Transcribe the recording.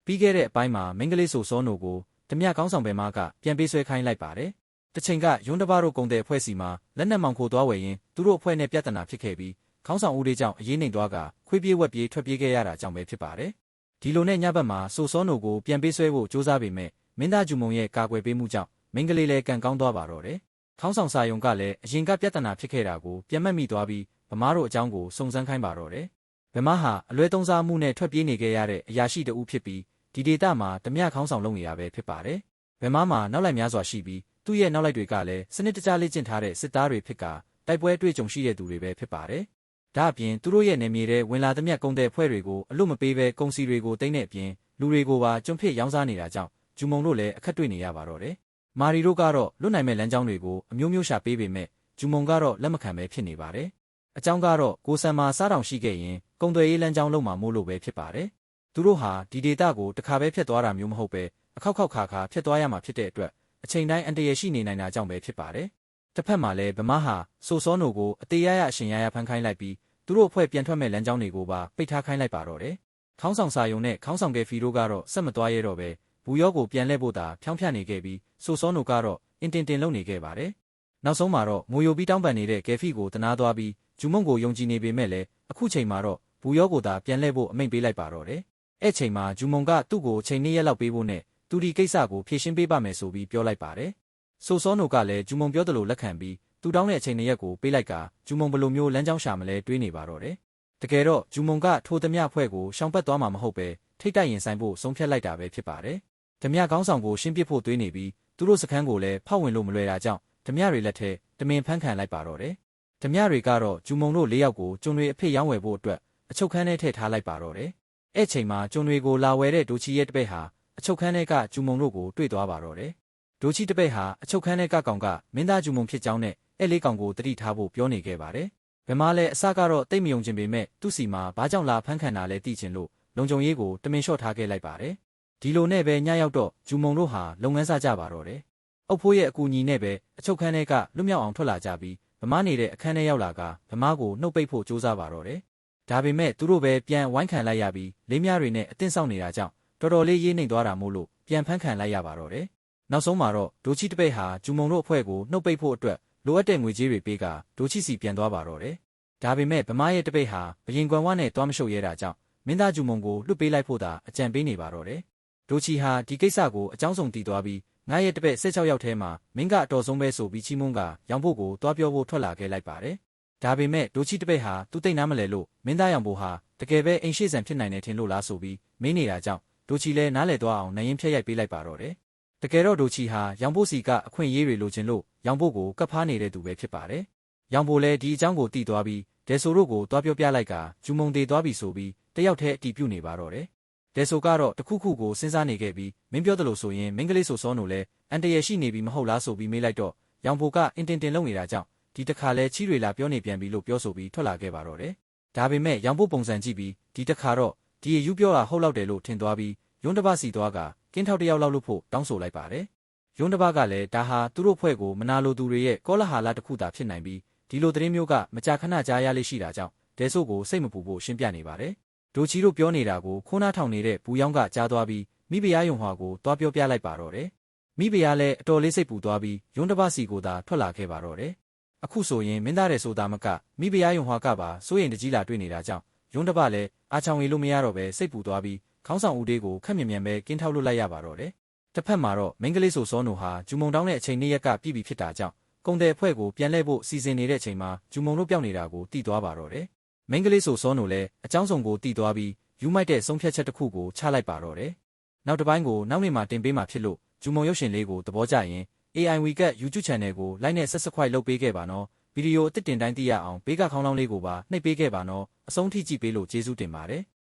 ပြီးခဲ့တဲ့အပိုင်းမှာမင်္ဂလေးဆိုစောနိုကိုဓမြခေါင်းဆောင်ဘယ်မှာကပြန်ပေးဆွဲခိုင်းလိုက်ပါတယ်။တစ်ချိန်ကယွန်းတပါတို့ကုန်တဲ့အဖွဲ့စီမှာလက်နက်မောင်ခိုသွားဝယ်ရင်သူတို့အဖွဲ့နဲ့ပြဿနာဖြစ်ခဲ့ပြီးခေါင်းဆောင်ဦးလေးကြောင့်အရေးနှိမ်သွားကခွေးပြေးဝက်ပြေးထွက်ပြေးခဲ့ရတာကြောင့်ပဲဖြစ်ပါတယ်။ဒီလိုနဲ့ညဘက်မှာဆိုစောနိုကိုပြန်ပေးဆွဲဖို့ကြိုးစားပေမဲ့မင်းသားဂျူမုံရဲ့ကာကွယ်ပေးမှုကြောင့်မင်္ဂလေးလည်းကန်ကောင်းသွားပါတော့တယ်။ခေါင်းဆောင်စာယုံကလည်းအရင်ကပြဿနာဖြစ်ခဲ့တာကိုပြန်မှတ်မိသွားပြီးဗမားတို့အကြောင်းကိုစုံစမ်းခိုင်းပါတော့တယ်။ဗမားဟာအလွဲသုံးစားမှုနဲ့ထွက်ပြေးနေခဲ့ရတဲ့အရာရှိတဦးဖြစ်ပြီးဒီဒေသမှာဓမြခေါင်းဆောင်လုပ်နေတာပဲဖြစ်ပါတယ်။ဗမားမှာနောက်လိုက်များစွာရှိပြီးသူ့ရဲ့နောက်လိုက်တွေကလည်းစနစ်တကျလေ့ကျင့်ထားတဲ့စစ်သားတွေဖြစ်ကာတိုက်ပွဲတွေ့ကြုံရှိတဲ့သူတွေပဲဖြစ်ပါတယ်။ဒါအပြင်သူတို့ရဲ့နေမြေထဲဝင်လာသမျှကုန်တဲ့ဖွဲ့တွေကိုအလို့မပေးဘဲကုန်စီတွေကိုတိမ့်တဲ့အပြင်လူတွေကိုပါကျွန်းဖြစ်ရောင်းစားနေတာကြောင့်ဂျူမုံတို့လည်းအခက်တွေ့နေရပါတော့တယ်။မာရီတို့ကတော့လွတ်နိုင်မဲ့လမ်းကြောင်းတွေကိုအမျိုးမျိုးရှာပေးပေမဲ့ဂျူမုံကတော့လက်မခံပဲဖြစ်နေပါတယ်။အကြောင်းကတော့ကိုဆန်မာစားတောင်ရှိခဲ့ရင်ကုန်သွယ်ရေးလမ်းကြောင်းလုံးမှာမို့လို့ပဲဖြစ်ပါတယ်။သူတို့ဟာဒီဒေတာကိုတစ်ခါပဲဖျက်သွားတာမျိုးမဟုတ်ပဲအခောက်ခါဖျက်သွားရမှာဖြစ်တဲ့အတွက်အချိန်တိုင်းအန်တရရှိနေနိုင်တာကြောင့်ပဲဖြစ်ပါတယ်။တစ်ဖက်မှာလည်းဗမားဟာဆိုစောနိုကိုအသေးရအရှင်ရဖမ်းခိုင်းလိုက်ပြီးသူတို့အဖွဲ့ပြန်ထွက်မဲ့လမ်းကြောင်းတွေကိုပါပိတ်ထားခိုင်းလိုက်ပါတော့တယ်။ခေါင်းဆောင်စာယုံနဲ့ခေါင်းဆောင်ကယ်ဖီတို့ကတော့ဆက်မသွားရတော့ပဲဘူယောကိုပြန်လှည့်ဖို့သာဖြောင်းဖြနေခဲ့ပြီးဆိုစောနိုကတော့အင်တင်လုပ်နေခဲ့ပါတယ်။နောက်ဆုံးမှာတော့ငိုယိုပြီးတောင်းပန်နေတဲ့ကယ်ဖီကိုတနာသွားပြီးဂျူမုံကိုယုံကြည်နေပေမဲ့လည်းအခုချိန်မှာတော့ဘူယောကိုသာပြန်လှည့်ဖို့အမိန့်ပေးလိုက်ပါတော့တယ်။အဲ့ချိန်မှာဂျူမုံကသူ့ကိုချိန်2ရက်လောက်ပေးဖို့နဲ့သူဒီကိစ္စကိုဖြေရှင်းပေးပါမယ်ဆိုပြီးပြောလိုက်ပါတယ်။ဆိုစောနိုကလည်းဂျူမုံပြောသလိုလက်ခံပြီးသူတောင်းတဲ့အချိန်2ရက်ကိုပေးလိုက်ကဂျူမုံဘယ်လိုမျိုးလမ်းကြောင်းရှာမလဲတွေးနေပါတော့တယ်။တကယ်တော့ဂျူမုံကထိုဓမြအဖွဲ့ကိုရှောင်ပတ်သွားမှာမဟုတ်ပဲထိတ်တိုက်ရင်ဆိုင်ဖို့ဆုံးဖြတ်လိုက်တာပဲဖြစ်ပါတယ်။ဓမြခေါင်းဆောင်ကိုရှင်းပစ်ဖို့တွေးနေပြီးသူတို့စခန်းကိုလည်းဖောက်ဝင်လို့မလွယ်တာကြောင့်ဓမြတွေလက်ထဲတမင်ဖမ်းခံလိုက်ပါတော့တယ်။ဓမြတွေကတော့ဂျူမုံတို့4ယောက်ကိုကျွန်းတွေအဖေရောင်းဝယ်ဖို့အတွက်အချုပ်ခန်းထဲထည့်ထားလိုက်ပါတော့တယ်။အဲ့ချိန်မှာကျွန်းတွေကိုလာဝယ်တဲ့ဒိုချီရဲ့တပည့်ဟာအချုပ်ခန်းထဲကဂျူမုံတို့ကိုတွေ့သွားပါတော့တယ်။ဒိုချီတပည့်ဟာအချုပ်ခန်းထဲကကောင်ကမင်းသားဂျူမုံဖြစ်ကြောင်းနဲ့အဲ့လေးကောင်ကိုတတိထားဖို့ပြောနေခဲ့ပါတယ်။ဗမာလည်းအစကတော့တိတ်မယုံချင်ပေမဲ့သူ့စီမှာဘာကြောင့်လာဖမ်းခံတာလဲသိချင်လို့လုံခြုံရေးကိုတမင်လျှော့ထားခဲ့လိုက်ပါတယ်။ဒီလိုနဲ့ပဲညရောက်တော့ဂျူမုံတို့ဟာလုပ်ငန်းစကြပါတော့တယ်။အုပ်ဖိုးရဲ့အကူအညီနဲ့ပဲအချုပ်ခန်းထဲကလွတ်မြောက်အောင်ထွက်လာကြပြီးဗမာနေတဲ့အခန်းထဲရောက်လာကဗမာကိုနှုတ်ပိတ်ဖို့ကြိုးစားပါတော့တယ်။ဒါပေမဲ့သူတို့ပဲပြန်ဝိုင်းခံလိုက်ရပြီးလေးမြတွေနဲ့အတင်းဆောင်နေတာကြောင့်တော်တော်လေးရေးနှိမ်သွားတာမို့လို့ပြန်ဖမ်းခံလိုက်ရပါတော့တယ်။နောက်ဆုံးမှာတော့ဒိုချီတပိတ်ဟာဂျူမုံတို့အဖွဲ့ကိုနှုတ်ပိတ်ဖို့အတွက်လိုအပ်တဲ့ငွေကြေးတွေပေးကဒိုချီစီပြန်သွားပါတော့တယ်။ဒါပေမဲ့ဗမာရဲ့တပိတ်ဟာဘရင်ကွမ်ဝနဲ့တွားမရှုပ်ရဲတာကြောင့်မင်းသားဂျူမုံကိုလွတ်ပေးလိုက်ဖို့သာအကြံပေးနေပါတော့တယ်။ဒိုချီဟာဒီကိစ္စကိုအကြောင်းစုံတည်သွားပြီးငါရဲ့တပိတ်16ယောက်ထဲမှာမင်းကအတော်ဆုံးပဲဆိုပြီးချီးမွမ်းကရောင်ဖို့ကိုတွားပြောဖို့ထွက်လာခဲ့လိုက်ပါတယ်။ဒါပေမဲ့ဒိုချီတပိတ်ဟာသူတိတ်နားမလဲလို့မင်းသားရောင်ဖို့ဟာတကယ်ပဲအိမ်ရှိဆန်ဖြစ်နိုင်တယ်ထင်လို့လားဆိုပြီးမင်းနေတာကြောင့်ဒိုချီလည်းနားလည်သွားအောင်နိုင်ရင်ဖျက်ရိုက်ပေးလိုက်ပါတော့တယ်။တကယ်တော့ဒိုချီဟာရောင်ဖို့စီကအခွင့်အရေးတွေလိုချင်လို့ရောင်ဖို့ကိုကပ်ဖားနေတဲ့သူပဲဖြစ်ပါတယ်။ရောင်ဖို့လည်းဒီအကြောင်းကိုသိသွားပြီးဒဲဆိုတို့ကိုတွားပြောပြလိုက်ကဂျူမုံသေးသွားပြီဆိုပြီးတယောက်တည်းအတီးပြုတ်နေပါတော့တယ်။ဒဲဆိုကတော့တခုခုကိုစဉ်းစားနေခဲ့ပြီးမင်းပြောသလိုဆိုရင်မင်္ဂလေးဆိုစောနိုလည်းအန်တရရှိနေပြီမဟုတ်လားဆိုပြီးမေးလိုက်တော့ရောင်ဖို့ကအင်တင်လုပ်နေတာကြောင့်ဒီတခါလဲချီးတွေလာပြောနေပြန်ပြီလို့ပြောဆိုပြီးထွက်လာခဲ့ပါတော့တယ်။ဒါပေမဲ့ရောင်ဖို့ပုံစံကြည့်ပြီးဒီတခါတော့ဒီယူပြောတာဟုတ်လောက်တယ်လို့ထင်သွားပြီးယွန်းတပစီသွားကကင်းထောက်တယောက်လောက်လို့ဖို့တောင်းဆိုလိုက်ပါတယ်။ယွန်းတပကလည်းဒါဟာသူတို့ဖွဲ့ကိုမနာလိုသူတွေရဲ့ကောလဟာလတစ်ခုသာဖြစ်နိုင်ပြီးဒီလိုသတင်းမျိုးကမကြာခဏကြားရလေးရှိတာကြောင့်ဒဲဆိုကိုစိတ်မပူဖို့ရှင်းပြနေပါတယ်။ဒိုချီတို့ပြောနေတာကိုခိုးနားထောင်နေတဲ့ဘူယောင်းကကြားသွားပြီးမိဖုရားယုံဟွာကိုတွားပြောပြလိုက်ပါတော့တယ်။မိဖုရားလည်းအတော်လေးစိတ်ပူသွားပြီးယွန်းတပစီကိုသာထွက်လာခဲ့ပါတော့တယ်။အခုဆိုရင်မင်းသားတဲ့ဆိုတာမကမိဖုရားယုံဟွာကပါစိုးရင်တကြီးလာတွေ့နေတာကြောင့်ယွန်းတပလည်းအာချောင်ရီလို့မရတော့ပဲစိတ်ပူသွားပြီးခေါင်းဆောင်ဦးသေးကိုခက်မြင်မြန်ပဲကင်းထောက်လွတ်လိုက်ရပါတော့တယ်။တစ်ဖက်မှာတော့မင်္ဂလေးဆိုစောနိုဟာဂျူမုံတောင်းတဲ့အချိန်2ရက်ကပြည့်ပြီဖြစ်တာကြောင့်ကုန်တဲ့အဖွဲ့ကိုပြန်လှည့်ဖို့စီစဉ်နေတဲ့အချိန်မှာဂျူမုံတို့ပြောင်းနေတာကိုသိသွားပါတော့တယ်။မင်္ဂလေးဆိုစောနိုလည်းအကြောင်းစုံကိုသိသွားပြီးယူမိုက်တဲ့ဆုံးဖြတ်ချက်တစ်ခုကိုချလိုက်ပါတော့တယ်။နောက်တစ်ပိုင်းကိုနောက်နေ့မှတင်ပေးမှာဖြစ်လို့ဂျူမုံရုပ်ရှင်လေးကိုသဘောကျရင် AI Weekend YouTube Channel ကို like နဲ့ subscribe လုပ်ပေးခဲ့ပါနော်။ဗီဒီယိုအသစ်တင်တိုင်းသိရအောင်ဘေးကခေါင်းလောင်းလေးကိုပါနှိပ်ပေးခဲ့ပါနော်။အဆုံးထိကြည့်ပေးလို့ကျေးဇူးတင်ပါတယ်။